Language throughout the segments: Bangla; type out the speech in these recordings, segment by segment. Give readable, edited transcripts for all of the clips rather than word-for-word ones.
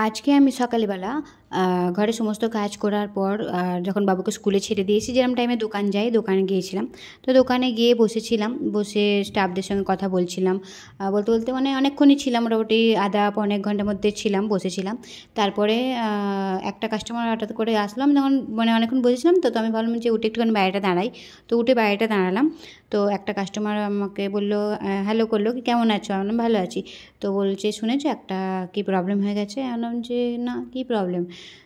আজকে আমি সকালবেলা ঘরে সমস্ত কাজ করার পর যখন বাবুকে স্কুলে ছেড়ে দিয়েছি, যেরকম টাইমে দোকান যাই, দোকানে গিয়েছিলাম। তো দোকানে গিয়ে বসেছিলাম, বসে স্টাফদের সঙ্গে কথা বলছিলাম। বলতে বলতে মানে অনেকক্ষণই ছিলাম, মোটামুটি আধা পৌনে 1 ঘন্টার মধ্যে ছিলাম, বসেছিলাম। তারপরে একটা কাস্টমার হঠাৎ করে আসলাম, যখন মানে অনেকক্ষণ বসেছিলাম, তো আমি ভাবলাম যে উঠে একটুখানি বাইরেটা দাঁড়াই। তো উঠে বাইরেটা দাঁড়ালাম। তো একটা কাস্টমার আমাকে বললো, হ্যালো করলো, কি কেমন আছো? আমি বললাম ভালো আছি। তো বলছে, শুনেছো একটা কি প্রবলেম হয়ে গেছে? আমি বললাম যে না, কী প্রবলেম?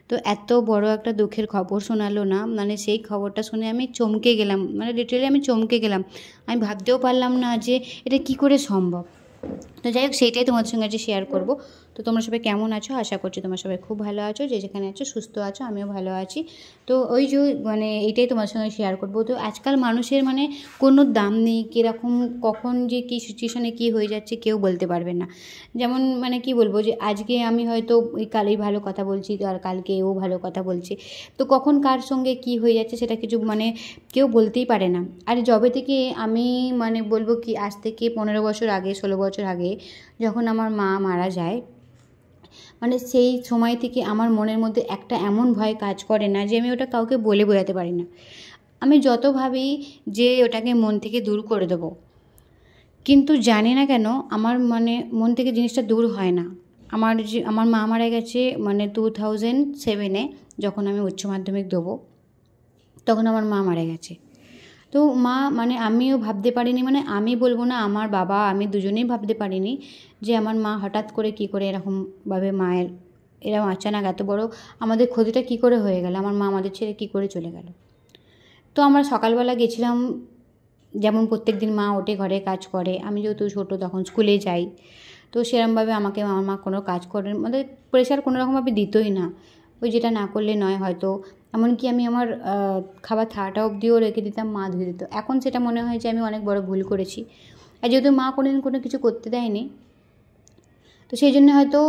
তো এত বড় একটা দুঃখের খবর শোনালো না, মানে সেই খবরটা শুনে আমি চমকে গেলাম, মানে লিটারালি আমি চমকে গেলাম। আমি ভাবতেও পারলাম না যে এটা কি করে সম্ভব। তো যাই হোক, সেইটাই তোমাদের সঙ্গে আজকে শেয়ার করব। তো তোমরা সবাই কেমন আছো? আশা করছি তোমরা সবাই খুব ভালো আছো, যে যেখানে আছো সুস্থ আছো, আমিও ভালো আছি। তো ওই যে মানে এইটাই তোমার সঙ্গে শেয়ার করব। তো আজকাল মানুষের মানে কোনো দাম নেই, কীরকম কখন যে কী সিচুয়েশনে কী হয়ে যাচ্ছে কেউ বলতে পারবে না। যেমন মানে কি বলবো, যে আজকে আমি হয়তো ওই কালেই ভালো কথা বলছি, তো আর কালকে ও ভালো কথা বলছে। তো কখন কার সঙ্গে কী হয়ে যাচ্ছে সেটা কিছু মানে কেউ বলতেই পারে না। আর যবে থেকে আমি মানে বলবো কি, আজ থেকে 15 বছর আগে, 16 বছর আগে যখন আমার মা মারা যায়, মানে সেই সময় থেকে আমার মনের মধ্যে একটা এমন ভয় কাজ করে না, যে আমি ওটা কাউকে বলে বোঝাতে পারি না। আমি যত ভাবি যে ওটাকে মন থেকে দূর করে দেবো, কিন্তু জানি না কেন আমার মানে মন থেকে জিনিসটা দূর হয় না। আমার মা মারা গেছে মানে 2007-এ, যখন আমি উচ্চ মাধ্যমিক দেবো, তখন আমার মা মারা গেছে। তো মা মানে আমিও ভাবতে পারিনি, মানে আমি বলবো না, আমার বাবা আমি দুজনেই ভাবতে পারিনি যে আমার মা হঠাৎ করে কী করে এরকমভাবে মায়ের এরকম আচানক এত বড় আমাদের ক্ষতিটা কী করে হয়ে গেল, আমার মা আমাদের ছেড়ে কী করে চলে গেল। তো আমরা সকালবেলা গেছিলাম, যেমন প্রত্যেক দিন মা ওঠে, ঘরে কাজ করে, আমি যেহেতু ছোটো তখন স্কুলে যাই, তো সেরকমভাবে আমাকে আমার মা কোনো কাজ করে মানে প্রেশার কোনো রকমভাবে দিতই না। ওই যেটা না করলে নয় হয়তো, এমনকি আমি আমার খাবার থালাটা অবধিও রেখে দিতাম, মা ধুয়ে দিত। এখন সেটা মনে হয় যে আমি অনেক বড় ভুল করেছি। আর যেহেতু মা কোনোদিন কোনো কিছু করতে দেয়নি, তো সেই জন্য হয়তো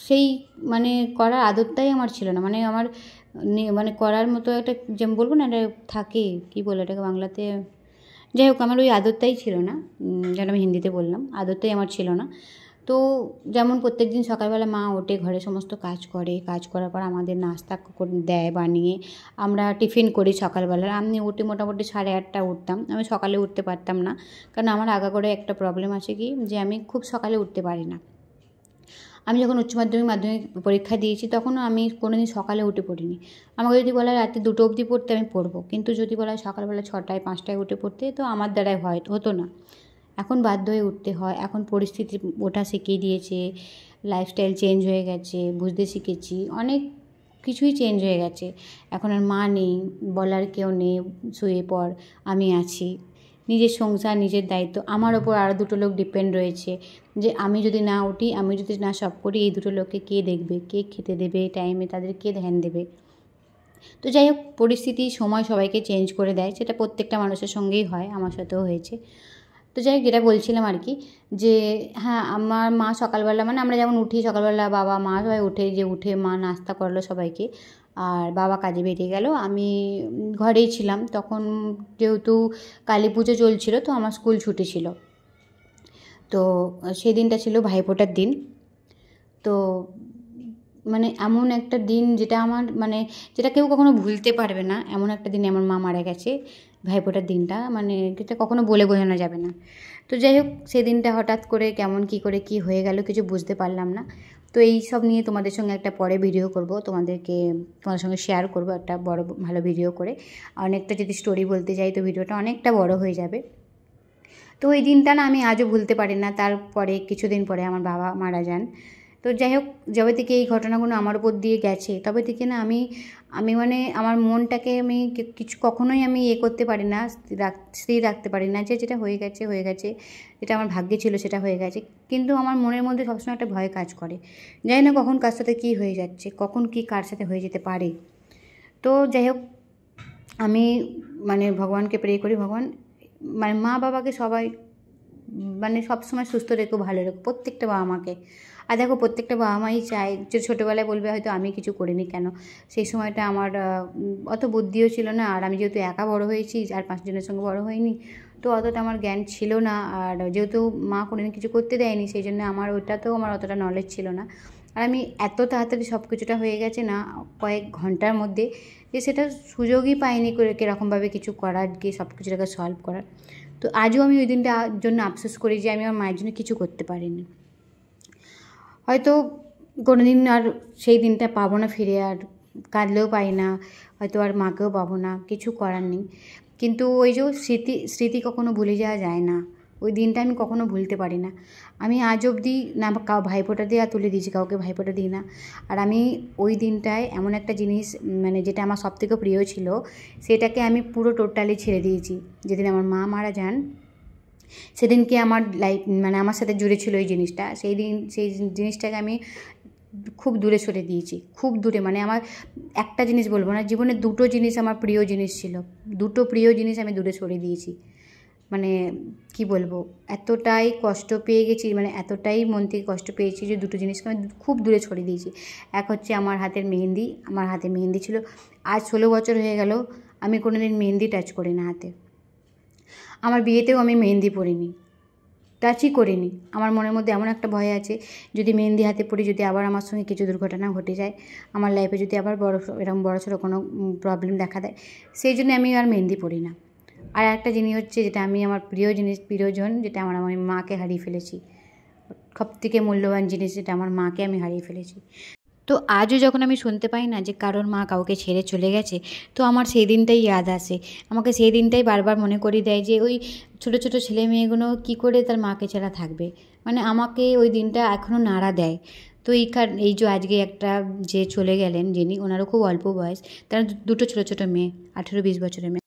সেই মানে করার আদতটাই আমার ছিল না, মানে আমার মানে করার মতো একটা যেমন বলবো না, এটা থাকে কী বলে এটাকে বাংলাতে, যাই হোক আমার ওই আদতটাই ছিল না। যেন আমি হিন্দিতে বললাম, আদতটাই আমার ছিল না। তো যেমন প্রত্যেক দিন সকালবেলা মা ওঠে, ঘরে সমস্ত কাজ করে, কাজ করার পর আমাদের নাস্তা দেয় বানিয়ে, আমরা টিফিন করি সকালবেলা। আমি উঠে মোটামুটি 8:30 উঠতাম। আমি সকালে উঠতে পারতাম না, কারণ আমার আগাগোড়া একটা প্রবলেম আছে কি, যে আমি খুব সকালে উঠতে পারি না। আমি যখন উচ্চ মাধ্যমিক মাধ্যমিক পরীক্ষা দিয়েছি, তখনও আমি কোনোদিন সকালে উঠে পড়িনি। আমাকে যদি বলা হয় রাত্রি 2টো অবধি পড়তে, আমি পড়বো, কিন্তু যদি বলা হয় সকালবেলা 6টায় 5টায় উঠে পড়তে, তো আমার দ্বারাই হতো না। এখন বাধ্য হয়ে উঠতে হয়, এখন পরিস্থিতি ওঠা শিখিয়ে দিয়েছে, লাইফস্টাইল চেঞ্জ হয়ে গেছে, বুঝতে শিখেছি, অনেক কিছুই চেঞ্জ হয়ে গেছে। এখন আর মা নেই, বলার কেউ নেই, শুয়ে পড়, আমি আছি। নিজের সংসার, নিজের দায়িত্ব, আমার ওপর আরও 2টো লোক ডিপেন্ড রয়েছে, যে আমি যদি না উঠি, আমি যদি না সব করি, এই 2টো লোককে কে দেখবে, কে খেতে দেবে টাইমে, তাদের কে ধ্যান দেবে। তো যাই হোক, পরিস্থিতি সময় সবাইকে চেঞ্জ করে দেয়, সেটা প্রত্যেকটা মানুষের সঙ্গেই হয়, আমার সাথেও হয়েছে। তো যাই হোক, যেটা বলছিলাম আর কি, যে হ্যাঁ, আমার মা সকালবেলা মানে আমরা যেমন উঠি সকালবেলা, বাবা মা সবাই উঠে, যে উঠে মা নাস্তা করলো সবাইকে, আর বাবা কাজে বেরিয়ে গেল, আমি ঘরেই ছিলাম। তখন যেহেতু কালী পুজো চলছিল, তো আমার স্কুল ছুটি ছিল। তো সেই দিনটা ছিল ভাইফোঁটার দিন। তো মানে এমন একটা দিন যেটা আমার মানে যেটা কেউ কখনো ভুলতে পারবে না, এমন একটা দিনে আমার মা মারা গেছে। ভাইফোঁটার দিনটা মানে যেটা কখনো বলে বোঝানো যাবে না। তো যাই হোক, সেই দিনটা হঠাৎ করে কেমন কী করে কী হয়ে গেল কিছু বুঝতে পারলাম না। তো এই সব নিয়ে তোমাদের সঙ্গে একটা পরে ভিডিও করব, তোমাদের সঙ্গে শেয়ার করব একটা বড় ভালো ভিডিও করে। অনেকটা যদি স্টোরি বলতে যাই, তো ভিডিওটা অনেকটা বড় হয়ে যাবে। তো এই দিনটা না আমি আজও ভুলতে পারি না। তারপরে কিছুদিন পরে আমার বাবা মারা যান। তো যাই হোক, যবে থেকে এই ঘটনাগুলো আমার উপর দিয়ে গেছে, তবে থেকে না আমি মানে আমার মনটাকে আমি কিছু কখনোই আমি করতে পারি না, স্থির রাখতে পারি না, যে যেটা হয়ে গেছে হয়ে গেছে, যেটা আমার ভাগ্যে ছিল সেটা হয়ে গেছে। কিন্তু আমার মনের মধ্যে সবসময় একটা ভয় কাজ করে, জানি না কখন কার সাথে কী হয়ে যাচ্ছে, কখন কী কার সাথে হয়ে যেতে পারে। তো যাই হোক, আমি মানে ভগবানকে প্রে করি, ভগবান মানে মা বাবাকে সবাই মানে সবসময় সুস্থ রেখো, ভালো রেখো, প্রত্যেকটা বাবা মাকে। আর দেখো, প্রত্যেকটা বাবা মাই চায়, যে ছোটোবেলায় বলবে হয়তো আমি কিছু করিনি কেন, সেই সময়টা আমার অত বুদ্ধিও ছিল না, আর আমি যেহেতু একা বড় হয়েছি, 4-5 জনের সঙ্গে বড় হইনি, তো অতটা আমার জ্ঞান ছিল না। আর যেহেতু মা কোনোদিন কিছু করতে দেয়নি, সেই জন্য আমার ওইটাতেও আমার অতটা নলেজ ছিল না। আর আমি এত তাড়াতাড়ি সব কিছুটা হয়ে গেছে না কয়েক ঘন্টার মধ্যে, যে সেটা সুযোগই পাইনি করে কীরকমভাবে কিছু করার, গিয়ে সব কিছুটাকে সলভ করার। তো আজও আমি ওই দিনটার জন্য আফসোস করি যে আমি আমার মায়ের জন্য কিছু করতে পারিনি। হয়তো কোনো দিন আর সেই দিনটা পাবো না ফিরে, আর কাঁদলেও পাই না, হয়তো আর মাকেও পাবো না, কিছু করার নেই। কিন্তু ওই যে স্মৃতি কখনো ভুলে যাওয়া যায় না, ওই দিনটা আমি কখনো ভুলতে পারি না। আমি আজ অবধি না ভাইফোঁটা দিয়ে তুলে দিয়েছি, কাউকে ভাইফোঁটা দিই না। আর আমি ওই দিনটায় এমন একটা জিনিস, মানে যেটা আমার সবথেকে প্রিয় ছিল, সেটাকে আমি পুরো টোটালি ছেড়ে দিয়েছি। যেদিন আমার মা মারা যান সেদিনকে আমার মানে আমার সাথে জুড়ে ছিল এই জিনিসটা, সেই জিনিসটাকে আমি খুব দূরে সরে দিয়েছি, খুব দূরে। মানে আমার একটা জিনিস বলবো না, জীবনে দুটো জিনিস আমার প্রিয় জিনিস ছিল, দুটো প্রিয় জিনিস আমি দূরে সরে দিয়েছি। মানে কি বলবো, এতটাই কষ্ট পেয়ে গেছি, মানে এতটাই মন থেকে কষ্ট পেয়েছি যে দুটো জিনিসকে আমি খুব দূরে ছড়িয়ে দিয়েছি। এক হচ্ছে আমার হাতের মেহেন্দি, আমার হাতে মেহেন্দি ছিল, আজ 16 বছর হয়ে গেল আমি কোনো দিন মেহেন্দি টাচ করি না হাতে। আমার বিয়েতেও আমি মেহেন্দি পরিনি, টাচই করিনি। আমার মনের মধ্যে এমন একটা ভয় আছে, যদি মেহেন্দি হাতে পড়ি, যদি আবার আমার সঙ্গে কিছু দুর্ঘটনা ঘটে যায়, আমার লাইফে যদি আবার এরকম বড়সড় কোনো প্রবলেম দেখা দেয়, সেই জন্য আমি আর মেহেন্দি পরি না। আর একটা জিনিস হচ্ছে, যেটা আমি আমার প্রিয়জন, যেটা আমার মাকে হারিয়ে ফেলেছি, সবথেকে মূল্যবান জিনিস, যেটা আমার মাকে আমি হারিয়ে ফেলেছি। তো আজও যখন আমি শুনতে পাই না যে কারোর মা কাউকে ছেড়ে চলে গেছে, তো আমার সেই দিনটাই ইয়াদ আসে। আমাকে সেই দিনটাই বারবার মনে করিয়ে দেয় যে ওই ছোটো ছোটো ছেলে মেয়েগুলো কী করে তার মাকে ছাড়া থাকবে। মানে আমাকে ওই দিনটা এখনও নাড়া দেয়। তো এই যে আজকে একটা যে চলে গেলেন যিনি, ওনারও খুব অল্প বয়স, তারা দুটো ছোটো ছোটো মেয়ে, 18-20 বছরের মেয়ে।